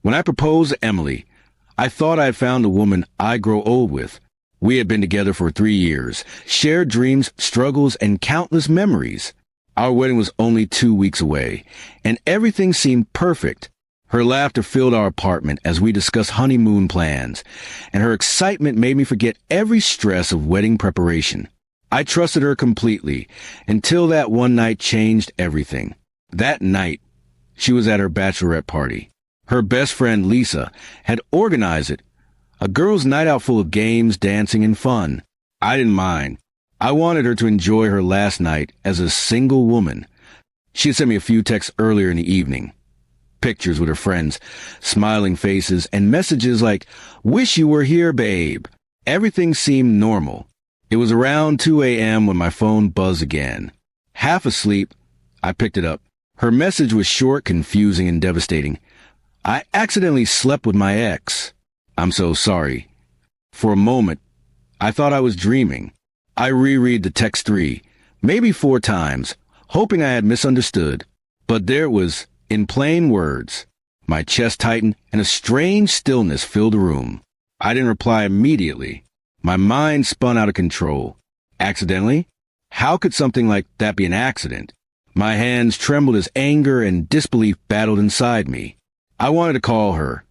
When I proposed to Emily, I thought I had found the woman I'd grow old with. We had been together for 3 years, shared dreams, struggles, and countless memories. Our wedding was only 2 weeks away, and everything seemed perfect. Her laughter filled our apartment as we discussed honeymoon plans, and her excitement made me forget every stress of wedding preparation. I trusted her completely, until that one night changed everything. That night, she was at her bachelorette party. Her best friend, Lisa, had organized it. A girls' night out full of games, dancing, and fun. I didn't mind. I wanted her to enjoy her last night as a single woman. She had sent me a few texts earlier in the evening. Pictures with her friends, smiling faces, and messages like, "Wish you were here, babe." Everything seemed normal. It was around 2 a.m. when my phone buzzed again. Half asleep, I picked it up. Her message was short, confusing, and devastating. "I accidentally slept with my ex. I'm so sorry." For a moment, I thought I was dreaming. I reread the text 3, maybe 4 times, hoping I had misunderstood. But there it was, in plain words. My chest tightened, and a strange stillness filled the room. I didn't reply immediately. My mind spun out of control. Accidentally? How could something like that be an accident? My hands trembled as anger and disbelief battled inside me. I wanted to call her,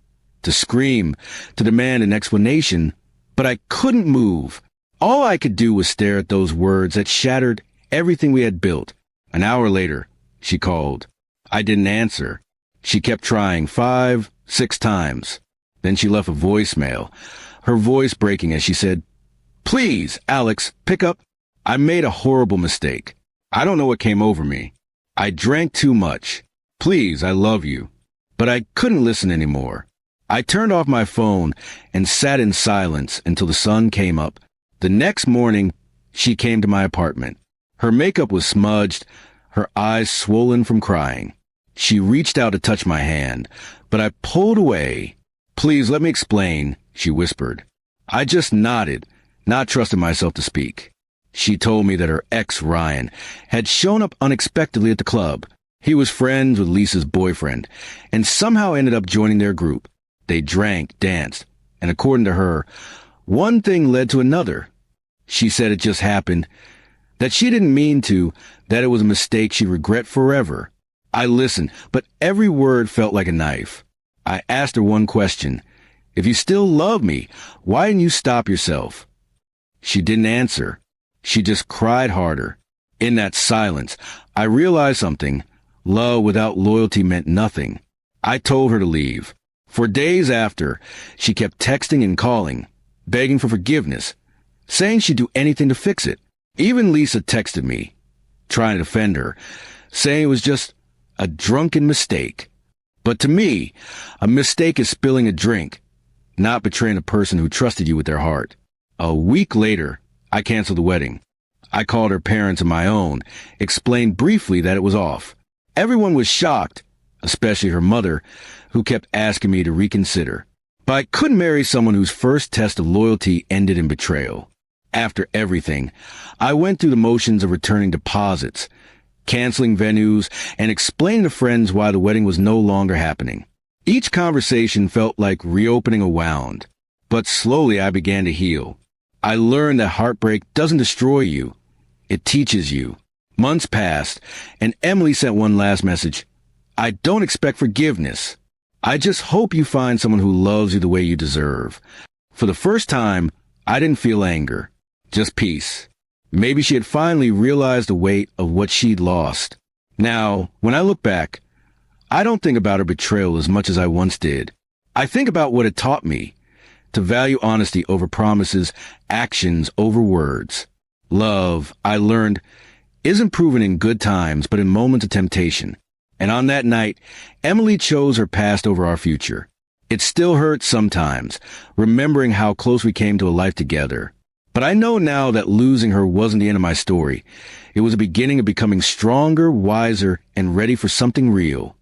to scream, to demand an explanation, but I couldn't move. All I could do was stare at those words that shattered everything we had built. An hour later, she called. I didn't answer. She kept trying 5, 6 times. Then she left a voicemail, her voice breaking as she said, "Please, Alex, pick up. I made a horrible mistake. I don't know what came over me. I drank too much. Please, I love you." But I couldn't listen anymore. I turned off my phone and sat in silence until the sun came up. The next morning, she came to my apartment. Her makeup was smudged, her eyes swollen from crying. She reached out to touch my hand, but I pulled away. "Please, let me explain," she whispered. I just nodded, not trusting myself to speak. She told me that her ex, Ryan, had shown up unexpectedly at the club. He was friends with Lisa's boyfriend, and somehow ended up joining their group. They drank, danced, and according to her, one thing led to another. She said it just happened, that she didn't mean to, that it was a mistake she'd regret forever. I listened, but every word felt like a knife. I asked her one question. "If you still love me, why didn't you stop yourself?" She didn't answer. She just cried harder. In that silence, I realized something. Love without loyalty meant nothing. I told her to leave. For days after, she kept texting and calling, begging for forgiveness, saying she'd do anything to fix it. Even Lisa texted me, trying to defend her, saying it was just a drunken mistake. But to me, a mistake is spilling a drink, not betraying a person who trusted you with their heart. A week later, I canceled the wedding. I called her parents and my own, explained briefly that it was off. Everyone was shocked, especially her mother, who kept asking me to reconsider. But I couldn't marry someone whose first test of loyalty ended in betrayal. After everything, I went through the motions of returning deposits, canceling venues, and explaining to friends why the wedding was no longer happening. Each conversation felt like reopening a wound, but slowly I began to heal. I learned that heartbreak doesn't destroy you. It teaches you. Months passed, and Emily sent one last message. "I don't expect forgiveness. I just hope you find someone who loves you the way you deserve." For the first time, I didn't feel anger, just peace. Maybe she had finally realized the weight of what she'd lost. Now, when I look back, I don't think about her betrayal as much as I once did. I think about what it taught me, to value honesty over promises, actions over words. Love, I learned, isn't proven in good times, but in moments of temptation. And on that night, Emily chose her past over our future. It still hurts sometimes, remembering how close we came to a life together. But I know now that losing her wasn't the end of my story. It was the beginning of becoming stronger, wiser, and ready for something real.